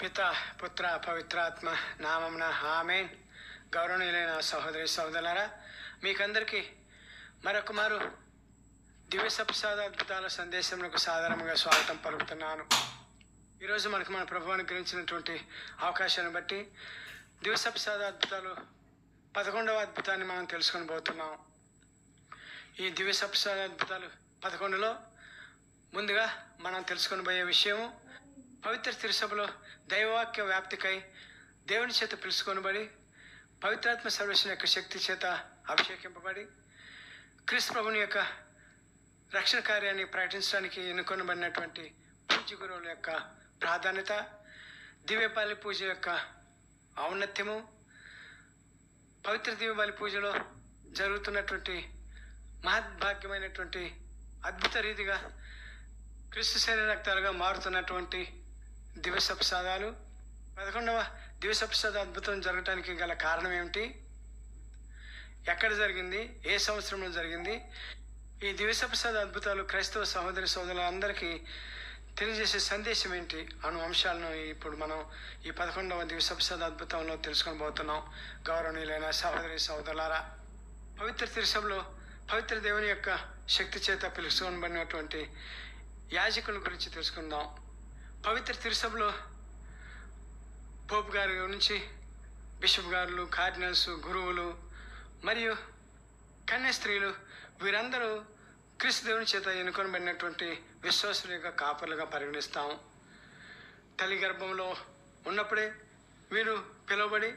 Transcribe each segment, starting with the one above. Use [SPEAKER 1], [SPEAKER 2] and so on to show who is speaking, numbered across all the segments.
[SPEAKER 1] పిత పుత్ర పవిత్రాత్మ నామమున ఆమేన్. గౌరవనీయులైన సహోదరి సహోదరులారా, మీకందరికీ మరొక మారు దివ్య సప్రసాద అద్భుతాల సందేశంలో సాధారణంగా స్వాగతం పలుకుతున్నాను. ఈరోజు మన ప్రభు అనుగ్రహించినటువంటి అవకాశాన్ని బట్టి దివ్య సప్రసాద అద్భుతాలు 11వ అద్భుతాన్ని మనం తెలుసుకొని పోతున్నాం. ఈ దివ్య సప్రసాద అద్భుతాలు 11లో ముందుగా మనం తెలుసుకొని పోయే విషయము, పవిత్ర తిరుసభలో దైవవాక్య వ్యాప్తికై దేవుని చేత పిలుచుకొనబడి పవిత్రాత్మ సర్వేశ్వరుని యొక్క శక్తి చేత అభిషేకింపబడి క్రీస్తు ప్రభుని యొక్క రక్షణ కార్యాన్ని ప్రకటించడానికి ఎన్నుకొనబడినటువంటి పూజ్య గురువుల యొక్క ప్రాధాన్యత, దివ్యబలి పూజ యొక్క ఔన్నత్యము, పవిత్ర దివ్యబలి పూజలో జరుగుతున్నటువంటి మహద్భాగ్యమైనటువంటి అద్భుత రీతిగా క్రీస్తు శరీర రక్తాలుగా మారుతున్నటువంటి దివ్య సప్రసాదాలు. 11వ దివ్య సప్రసాద అద్భుతం జరగటానికి గల కారణం ఏమిటి, ఎక్కడ జరిగింది, ఏ సంవత్సరంలో జరిగింది, ఈ దివ్య సప్రసాద అద్భుతాలు క్రైస్తవ సహోదరి సోదరులందరికీ తెలియజేసే సందేశం ఏంటి అను అంశాలను ఇప్పుడు మనం ఈ 11వ దివ్య సప్రసాద అద్భుతంలో తెలుసుకొని పోతున్నాం. గౌరవనీయులైన సహోదరి సహోదరులారా, పవిత్ర తిరుసభలో పవిత్ర దేవుని యొక్క శక్తి చేత పిలుచుకొనబడినటువంటి యాజకుల గురించి తెలుసుకుందాం. పవిత్ర తిరుసభలో పోప్ గారి నుంచి బిషప్ గారులు, కార్డినల్స్, గురువులు మరియు కన్య స్త్రీలు వీరందరూ క్రీస్తు దేవుని చేత ఎన్నుకొనబడినటువంటి విశ్వాసుల యొక్క కాపర్లుగా పరిగణిస్తాము. తల్లి గర్భంలో ఉన్నప్పుడే వీరు పిలువబడి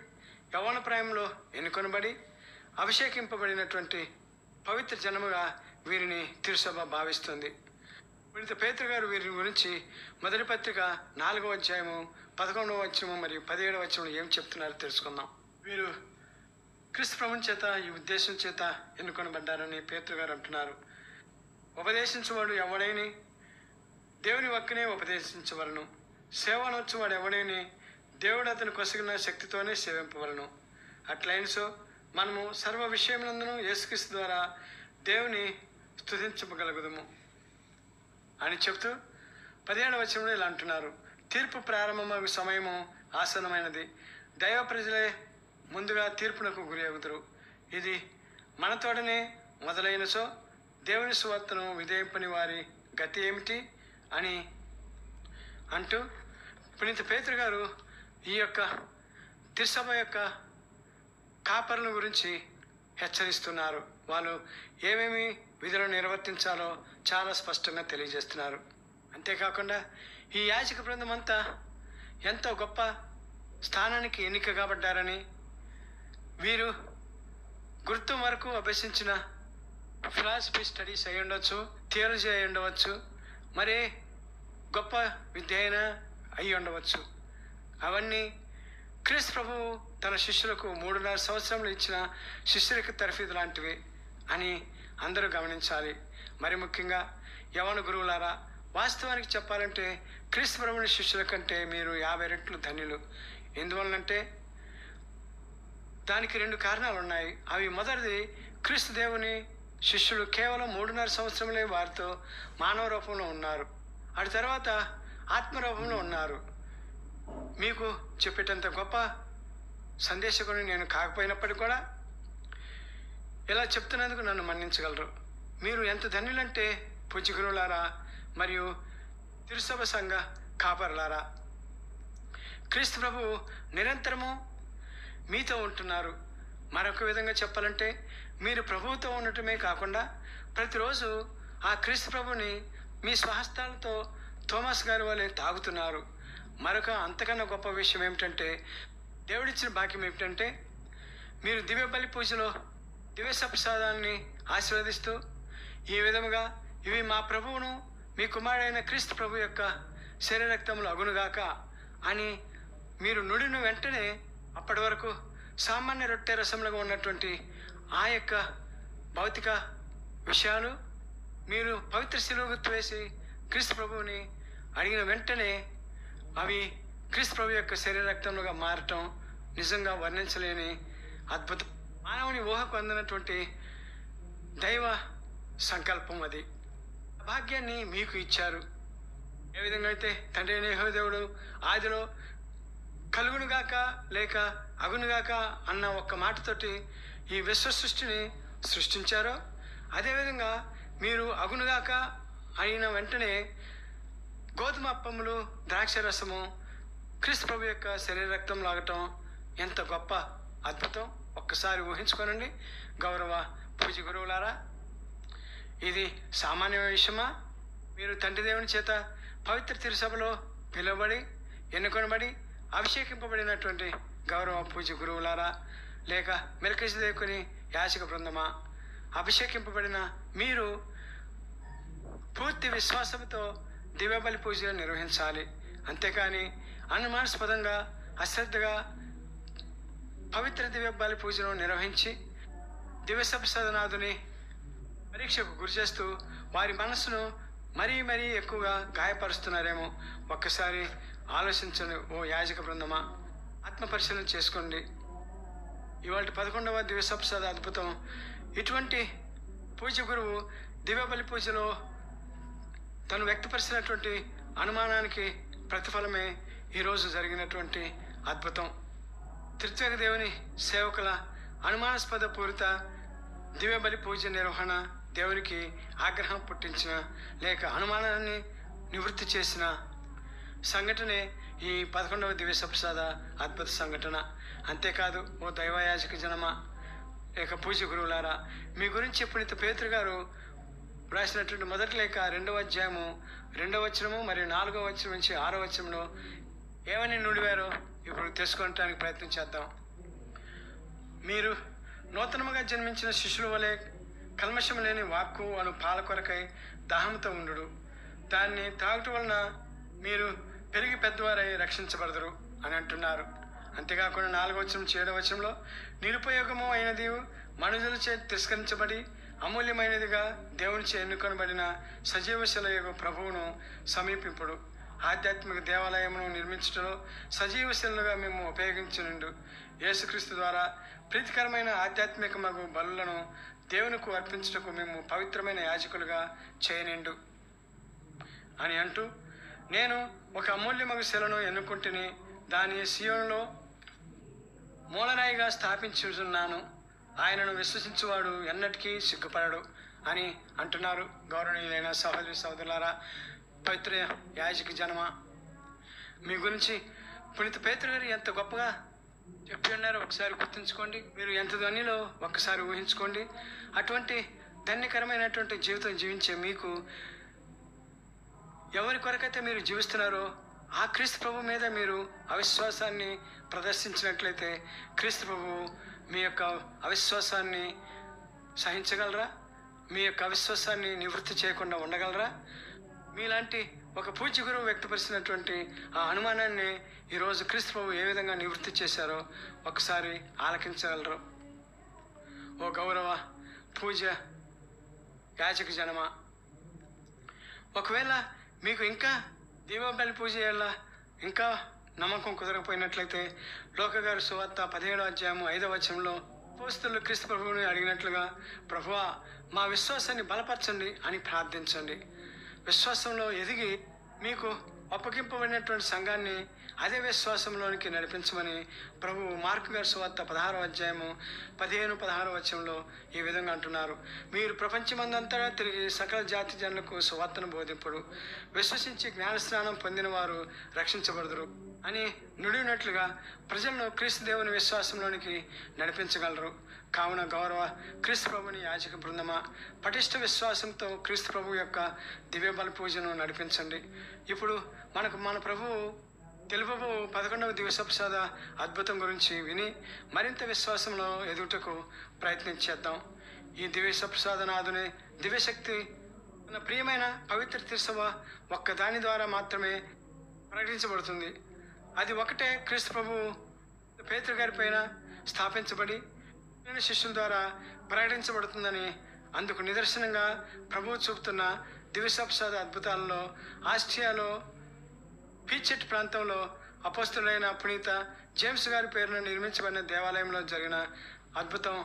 [SPEAKER 1] యవ్వన ప్రాయంలో ఎన్నుకొనబడి అభిషేకింపబడినటువంటి పవిత్ర జనముగా వీరిని తిరుసభ భావిస్తుంది. పునీత పేతురు గారు వీరి గురించి మొదటి పత్రిక 4వ అధ్యాయము 11వ వచనము మరియు 17వ వచనంలో ఏం చెప్తున్నారో తెలుసుకుందాం. వీరు క్రీస్తు ప్రభుని చేత ఈ ఉద్దేశం చేత ఎన్నుకొనబడ్డారని పేతురు గారు అంటున్నారు. ఉపదేశించువాడు ఎవడైని దేవుని వక్కనే ఉపదేశించవలను, సేవనొచ్చువాడు ఎవడైని దేవుడు అతను కొసగిన శక్తితోనే సేవింపవలను. అట్లయినసో మనము సర్వ విషయములందును యేసుక్రీస్తు ద్వారా దేవుని స్తుతించగలుగుదము అని చెప్తూ 17వ వచనంలో ఇలా అంటున్నారు. తీర్పు ప్రారంభమగు సమయము ఆసన్నమైనది, దైవ ప్రజలే ముందుగా తీర్పునకు గురి అవుతారు. ఇది మనతోడనే మొదలైనసో దేవుని సువార్తను విధేయింపని వారి గతి ఏమిటి అని అంటూ పునీత పేతురు గారు ఈ యొక్క తిరుసభ యొక్క కాపరుల గురించి హెచ్చరిస్తున్నారు. వాళ్ళు ఏమేమి విధులు నిర్వర్తించాలో చాలా స్పష్టంగా తెలియజేస్తున్నారు. అంతేకాకుండా ఈ యాజక బృందం అంతా ఎంతో గొప్ప స్థానానికి ఎన్నిక కాబడ్డారని, వీరు గుర్తు వరకు అభ్యసించిన ఫిలాసఫీ స్టడీస్ అయి ఉండవచ్చు, థియాలజీ అయి ఉండవచ్చు, మరే గొప్ప విద్య అయినా అయి ఉండవచ్చు. అవన్నీ క్రీస్తు ప్రభువు తన శిష్యులకు 3.5 సంవత్సరంలో ఇచ్చిన శిష్యులకు తర్ఫీదు లాంటివి అని అందరూ గమనించాలి. మరి ముఖ్యంగా యవన గురువులారా, వాస్తవానికి చెప్పాలంటే క్రీస్తు ప్రభుని శిష్యుల కంటే మీరు 50 రెట్లు ధన్యులు. ఎందువలనంటే దానికి 2 కారణాలు ఉన్నాయి. అవి మొదటిది, క్రీస్తు దేవుని శిష్యులు కేవలం 3.5 సంవత్సరములే వారితో మానవ రూపంలో ఉన్నారు. అటు తర్వాత ఆత్మరూపంలో ఉన్నారు. మీకు చెప్పేటంత గొప్ప సందేశకుని నేను కాకపోయినప్పటికీ కూడా ఇలా చెప్తున్నందుకు నన్ను మన్నించగలరు. మీరు ఎంత ధన్యులంటే పూజ్య గురువులారా మరియు తిరుసభ సంఘ కాపరులారా, క్రీస్తు ప్రభు నిరంతరము మీతో ఉంటున్నారు. మరొక విధంగా చెప్పాలంటే మీరు ప్రభువుతో ఉండటమే కాకుండా ప్రతిరోజు ఆ క్రీస్తు ప్రభుని మీ స్వహస్తాలతో థోమస్ గారి వలె తాగుతున్నారు. మరొక అంతకన్నా గొప్ప విషయం ఏమిటంటే, దేవుడిచ్చిన భాగ్యం ఏమిటంటే, మీరు దివ్య బలి పూజలో దివ్య సప్రసాదాన్ని ఆశీర్వదిస్తూ ఈ విధముగా ఇవి మా ప్రభువును మీ కుమారుడైన క్రీస్తు ప్రభు యొక్క శరీర రక్తములు అగునుగాక అని మీరు నుడిన వెంటనే అప్పటి వరకు సామాన్య రొట్టె రసములుగా ఉన్నటువంటి ఆ యొక్క భౌతిక విషయాలు మీరు పవిత్ర శిలువ గుర్తు వేసి క్రీస్తు ప్రభువుని అడిగిన వెంటనే అవి క్రీస్తు ప్రభు యొక్క శరీర రక్తములుగా మారటం నిజంగా వర్ణించలేని అద్భుతం. మానవుని ఊహకు అందినటువంటి దైవ సంకల్పం అది. భాగ్యాన్ని మీకు ఇచ్చారు. ఏ విధంగా అయితే తండ్రి అయిన యెహోవా దేవుడు ఆదిలో కలుగునుగాక లేక అగునుగాక అన్న ఒక్క మాటతోటి ఈ విశ్వ సృష్టిని సృష్టించారో, అదేవిధంగా మీరు అగునుగాక అయిన వెంటనే గోధుమ అప్పములు, ద్రాక్ష రసము క్రీస్తు ప్రభు యొక్క శరీర రక్తం లాగటం ఎంత గొప్ప అద్భుతం! ఒక్కసారి ఊహించుకోనండి గౌరవ పూజ గురువులారా. ఇది సామాన్యమైన విషయమా? మీరు తండ్రి దేవుని చేత పవిత్ర తిరుసభలో పిలువబడి ఎన్నుకొనబడి అభిషేకింపబడినటువంటి గౌరవ పూజ గురువులారా, లేక మెల్కీసెదెకుని యాజక బృందమా, అభిషేకింపబడిన మీరు పూర్తి విశ్వాసంతో దివ్యబలి పూజలు నిర్వహించాలి. అంతేకాని అనుమానాస్పదంగా అశ్రద్ధగా పవిత్ర దివ్యబలి పూజను నిర్వహించి దివ్యసప్రసాదనాథుని పరీక్షకు గురి చేస్తూ వారి మనసును మరీ మరీ ఎక్కువగా గాయపరుస్తున్నారేమో. ఒక్కసారి ఆలోచించండి ఓ యాజక బృందమా, ఆత్మ పరిశీలన చేసుకోండి. ఇవాళ 11వ దివ్యసప్రసాద అద్భుతం. ఇటువంటి పూజ గురువు దివ్యబలి పూజలో తను వ్యక్తపరిచినటువంటి అనుమానానికి ప్రతిఫలమే ఈరోజు జరిగినటువంటి అద్భుతం. త్రిత్వేక దేవుని సేవకుల అనుమానాస్పద పూరిత దివ్యబలి పూజ నిర్వహణ దేవునికి ఆగ్రహం పుట్టించిన లేక అనుమానాన్ని నివృత్తి చేసిన సంఘటనే ఈ 11వ దివ్య సప్రసాద అద్భుత సంఘటన. అంతేకాదు ఓ దైవయాజక జనమా లేక పూజ గురువులారా, మీ గురించి పునీత పేతురు గారు రాసినటువంటి మొదటి లేఖ 2వ అధ్యాయము 2వ వచనము మరియు 4వ వచనం నుంచి 6వ వచనంలో ఏమని నుడివారో ఇప్పుడు తెలుసుకోవడానికి ప్రయత్నం చేద్దాం. మీరు నూతనముగా జన్మించిన శిశువుల వలె కల్మషం లేని వాక్కు అను పాల కొరకై దాహంతో ఉండు. దాన్ని తాగటం వలన మీరు పెరిగి పెద్దవారై రక్షించబడదురు అని అంటున్నారు. అంతేకాకుండా 4వ వచనం 7వ వచనంలో నిరుపయోగము అయినది మనుషులచే తిరస్కరించబడి అమూల్యమైనదిగా దేవునిచే ఎన్నుకొనబడిన సజీవశిలయగు ప్రభువును సమీపింపుడు. ఆధ్యాత్మిక దేవాలయమును నిర్మించడంలో సజీవశిలుగా మేము ఉపయోగించనుండు. యేసుక్రీస్తు ద్వారా ప్రీతికరమైన ఆధ్యాత్మిక మగు బలులను దేవునికి అర్పించుటకు మేము పవిత్రమైన యాజకులుగా చేయనిండు అని అంటూ, నేను ఒక అమూల్యమగు శిలను ఎన్నుకుంటుని దాని సియోనులో మూలరాయిగా స్థాపించుచున్నాను. ఆయనను విశ్వసించువాడు ఎన్నటికీ సిగ్గుపడడు అని అంటున్నారు. గౌరవనీయులైన సహోదరి సహోదరులారా, పవిత్ర యాజక జనమా, మీ గురించి పునీత పేతురు గారు ఎంత గొప్పగా చెప్పి ఉన్నారో ఒకసారి గుర్తుంచుకోండి. మీరు ఎంత ధన్యులో ఒక్కసారి ఊహించుకోండి. అటువంటి ధన్యకరమైనటువంటి జీవితం జీవించే మీకు ఎవరి కొరకైతే మీరు జీవిస్తున్నారో ఆ క్రీస్తు ప్రభు మీద మీరు అవిశ్వాసాన్ని ప్రదర్శించినట్లయితే క్రీస్తు ప్రభు మీ యొక్క అవిశ్వాసాన్ని సహించగలరా? మీ యొక్క అవిశ్వాసాన్ని నివృత్తి చేయకుండా ఉండగలరా? మీలాంటి ఒక పూజ్య గురువు వ్యక్తపరిచినటువంటి ఆ అనుమానాన్ని ఈరోజు క్రీస్తు ప్రభు ఏ విధంగా నివృత్తి చేశారో ఒకసారి ఆలకించగలరు. ఓ గౌరవ పూజ యాజక జనమా, ఒకవేళ మీకు ఇంకా దీపావళి పూజ చేయాలా ఇంకా నమ్మకం కుదరకపోయినట్లయితే లోకగారి సువార్త 17వ అధ్యాయము 5వ వచనంలో అపోస్తలులు క్రీస్తు ప్రభువుని అడిగినట్లుగా, ప్రభువా మా విశ్వాసాన్ని బలపరచండి అని ప్రార్థించండి. విశ్వాసంలో ఎదిగి మీకు అప్పగింపబడినటువంటి సంఘాన్ని అదే విశ్వాసంలోనికి నడిపించమని ప్రభువు మార్కు గారి సువార్త 16వ అధ్యాయము 15-16వ వచనంలో ఈ విధంగా అంటున్నారు. మీరు ప్రపంచమందంతా తిరిగి సకల జాతి జనులకు సువార్తను బోధింపుడు. విశ్వసించి జ్ఞానస్నానం పొందిన వారు రక్షించబడుదురు అని నుడినట్లుగా ప్రజలను క్రీస్తు దేవుని విశ్వాసంలోనికి నడిపించగలరు. కావున గౌరవ క్రీస్తు ప్రభుని యాజక బృందమా, పటిష్ట విశ్వాసంతో క్రీస్తు ప్రభు యొక్క దివ్యబలి పూజను నడిపించండి. ఇప్పుడు మన ప్రభువు తెలుపబో 11వ దివ్యసప్రసాద అద్భుతం గురించి విని మరింత విశ్వాసంలో ఎదుగుటకు ప్రయత్నించేద్దాం. ఈ దివ్యసప్రసాదనాథుని దివ్యశక్తి మన ప్రియమైన పవిత్ర తిరుసభ ఒక్క దాని ద్వారా మాత్రమే ప్రకటించబడుతుంది. అది ఒకటే క్రీస్తు ప్రభువు పేతురు గారి పైన స్థాపించబడి శిష్యుల ద్వారా ప్రకటించబడుతుందని అందుకు నిదర్శనంగా ప్రభువు చూపుతున్న దివ్యసప్రసాద అద్భుతాలలో ఆస్ట్రియాలో పీచెట్ ప్రాంతంలో అపోస్తులైన పునీత జేమ్స్ గారి పేరున నిర్మించబడిన దేవాలయంలో జరిగిన అద్భుతం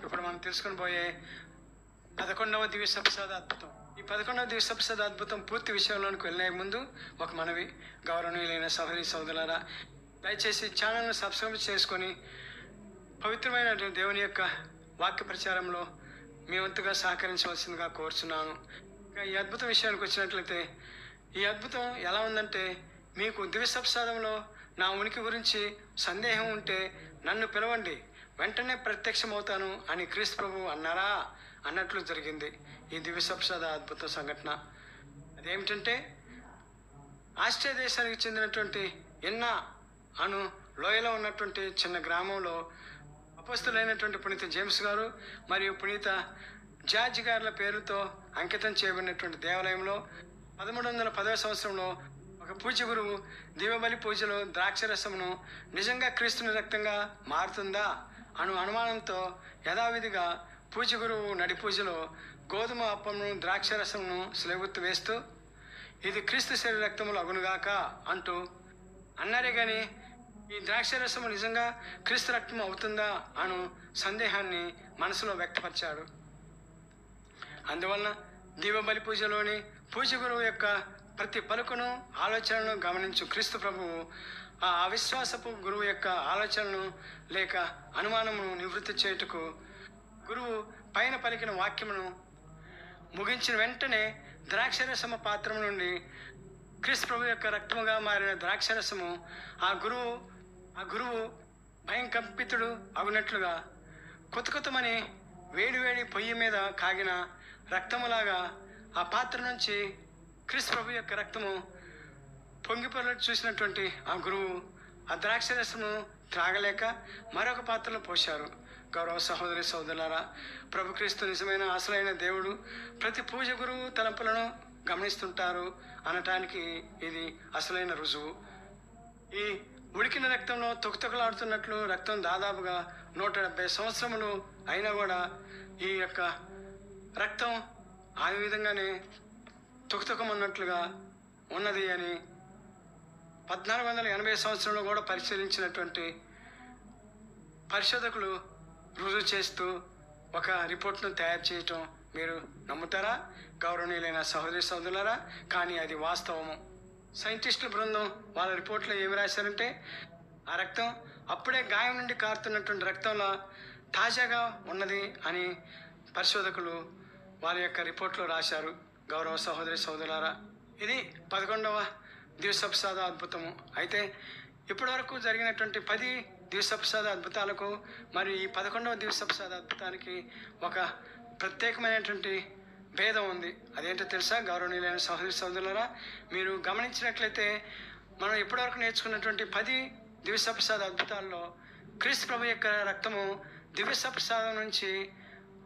[SPEAKER 1] ఇప్పుడు మనం తెలుసుకొని పోయే 11వ దివ్యసప్రసాద అద్భుతం. ఈ 11వ దివ్యసప్రసాద అద్భుతం పూర్తి విషయంలోనికి వెళ్ళే ముందు ఒక మనవి. గౌరవనీయులైన సహోదరి సోదరులారా, దయచేసి ఛానల్ను సబ్స్క్రైబ్ చేసుకొని పవిత్రమైన దేవుని యొక్క వాక్య ప్రచారంలో మీ వంతుగా సహకరించవలసిందిగా కోరుచున్నాను. ఈ అద్భుత విషయానికి వచ్చినట్లయితే ఈ అద్భుతం ఎలా ఉందంటే, మీకు దివ్యసప్రసాదంలో నా ఉనికి గురించి సందేహం ఉంటే నన్ను పిలవండి, వెంటనే ప్రత్యక్షమవుతాను అని క్రీస్తు ప్రభువు అన్నారా అన్నట్లు జరిగింది ఈ దివ్యసప్రసాద అద్భుత సంఘటన. అదేమిటంటే, ఆస్ట్రియా దేశానికి చెందినటువంటి ఎన్నా అను లోయలో ఉన్నటువంటి చిన్న గ్రామంలో అపోస్తులైనటువంటి పునీత జేమ్స్ గారు మరియు పునీత జార్జ్ గారుల పేరుతో అంకితం చేయబడినటువంటి దేవాలయంలో 1310వ సంవత్సరంలో ఒక పూజ్య గురువు దివ్యబలి పూజలో ద్రాక్షరసమును నిజంగా క్రీస్తుని రక్తంగా మారుతుందా అను అనుమానంతో యథావిధిగా పూజ్య గురువు నడి పూజలో గోధుమ అప్పమును ద్రాక్షరసమును స్లేగుత్తు వేస్తూ ఇది క్రీస్తు శరీర రక్తములు అగునుగాక అంటూ అన్నారే కానీ ఈ ద్రాక్షరసము నిజంగా క్రీస్తు రక్తం అవుతుందా అను సందేహాన్ని మనసులో వ్యక్తపరిచాడు. అందువలన దీపబలి పూజలోని పూజ గురువు యొక్క ప్రతి పలుకును ఆలోచనను గమనించు క్రీస్తు ప్రభువు ఆ అవిశ్వాసపు గురువు యొక్క ఆలోచనను లేక అనుమానమును నివృత్తి చేయుటకు గురువు పైన పలికిన వాక్యమును ముగించిన వెంటనే ద్రాక్షరసమ పాత్ర నుండి క్రీస్తు ప్రభు యొక్క రక్తముగా మారిన ద్రాక్షరసము ఆ గురువు భయంకంపితుడు అగునట్లుగా కొత్తమని వేడివేడి పొయ్యి మీద కాగిన రక్తములాగా ఆ పాత్ర నుంచి క్రీస్తు ప్రభు యొక్క రక్తము పొంగిపొరలు చూసినటువంటి ఆ గురువు ఆ ద్రాక్షరసము త్రాగలేక మరొక పాత్రలో పోశారు. గౌరవ సహోదరి సోదరులారా, ప్రభు క్రీస్తు నిజమైన అసలైన దేవుడు ప్రతి పూజ గురువు తలంపులను గమనిస్తుంటారు అనటానికి ఇది అసలైన రుజువు. ఈ ఉడికిన రక్తంలో తొక్కుతొక్కలాడుతున్నట్లు రక్తం దాదాపుగా 170 సంవత్సరములు అయినా కూడా ఈ యొక్క రక్తం ఆ విధంగానే తొక్కుతొక్కమన్నట్లుగా ఉన్నది అని 1480 సంవత్సరంలో కూడా పరిశీలించినటువంటి పరిశోధకులు రుజువు చేస్తూ ఒక రిపోర్ట్ను తయారు చేయటం మీరు నమ్ముతారా గౌరవనీయులైన సహోదరి సోదరులారా? కానీ అది వాస్తవము. సైంటిస్టుల బృందం వాళ్ళ రిపోర్ట్లో ఏమి రాశారంటే, ఆ రక్తం అప్పుడే గాయం నుండి కారుతున్నటువంటి రక్తంలో తాజాగా ఉన్నది అని పరిశోధకులు వారి యొక్క రిపోర్ట్లో రాశారు. గౌరవ సహోదరి సోదరులారా, ఇది 11వ దివ్యసప్రసాద అద్భుతము. అయితే ఇప్పటివరకు జరిగినటువంటి 10 దివ్యసప్రసాద అద్భుతాలకు మరియు ఈ 11వ దివ్యసప్రసాద అద్భుతానికి ఒక ప్రత్యేకమైనటువంటి భేదం ఉంది. అదేంటో తెలుసా గౌరవనీయులైన సహోదరి సోదరులారా? మీరు గమనించినట్లయితే మనం ఇప్పటివరకు నేర్చుకున్నటువంటి 10 దివ్యసప్రసాద అద్భుతాల్లో క్రీస్తు ప్రభు యొక్క రక్తము దివ్యసప్రసాదం నుంచి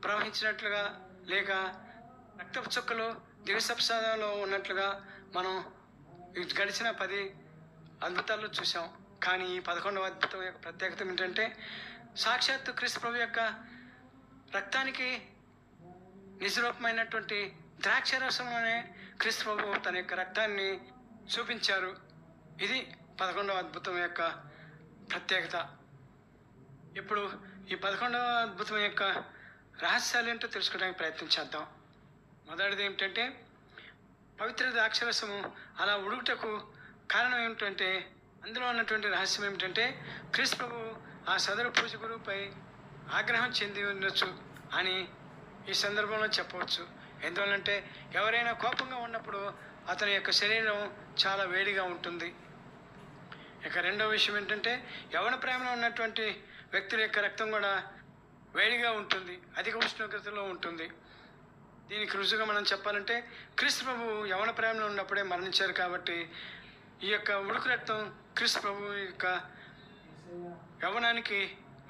[SPEAKER 1] ప్రవహించినట్లుగా లేక రక్తపు చుక్కలు దివ్యసప్రసాదంలో ఉన్నట్లుగా మనం గడిచిన 10 అద్భుతాల్లో చూసాం. కానీ ఈ 11వ అద్భుతం యొక్క ప్రత్యేకత ఏంటంటే, సాక్షాత్తు క్రీస్తు ప్రభు యొక్క రక్తానికి నిజరూపమైనటువంటి ద్రాక్షరసంలోనే క్రీస్తు ప్రభు తన యొక్క రక్తాన్ని చూపించారు. ఇది 11వ అద్భుతం యొక్క ప్రత్యేకత. ఇప్పుడు ఈ 11వ అద్భుతం యొక్క రహస్యాలు ఏంటో తెలుసుకోవడానికి ప్రయత్నించేద్దాం. మొదటిది ఏమిటంటే, పవిత్ర ద్రాక్షరసము అలా ఉడుకుటకు కారణం ఏమిటంటే, అందులో ఉన్నటువంటి రహస్యం ఏమిటంటే, క్రీస్తు ప్రభు ఆ సదరు పూజ గురువుపై ఆగ్రహం చెంది ఉండొచ్చు అని ఈ సందర్భంలో చెప్పవచ్చు. ఎందువల్లంటే, ఎవరైనా కోపంగా ఉన్నప్పుడు అతని యొక్క శరీరం చాలా వేడిగా ఉంటుంది. ఇక రెండవ విషయం ఏంటంటే, యవ్వన ప్రేమలో ఉన్నటువంటి వ్యక్తుల యొక్క రక్తం కూడా వేడిగా ఉంటుంది, అధిక ఉష్ణోగ్రతలో ఉంటుంది. దీనికి రుజువుగా మనం చెప్పాలంటే, క్రీస్తు ప్రభు యవ్వన ప్రేమలో ఉన్నప్పుడే మరణించారు కాబట్టి ఈ యొక్క ఉడుకు రక్తం క్రీస్తు ప్రభు యొక్క యవ్వనానికి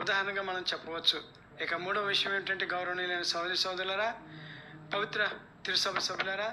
[SPEAKER 1] ఉదాహరణగా మనం చెప్పవచ్చు. ఇక మూడవ విషయం ఏంటంటే, గౌరవనీయులైన సహోదరి సోదరులారా, పవిత్ర తిరుసభ సభ్యులారా,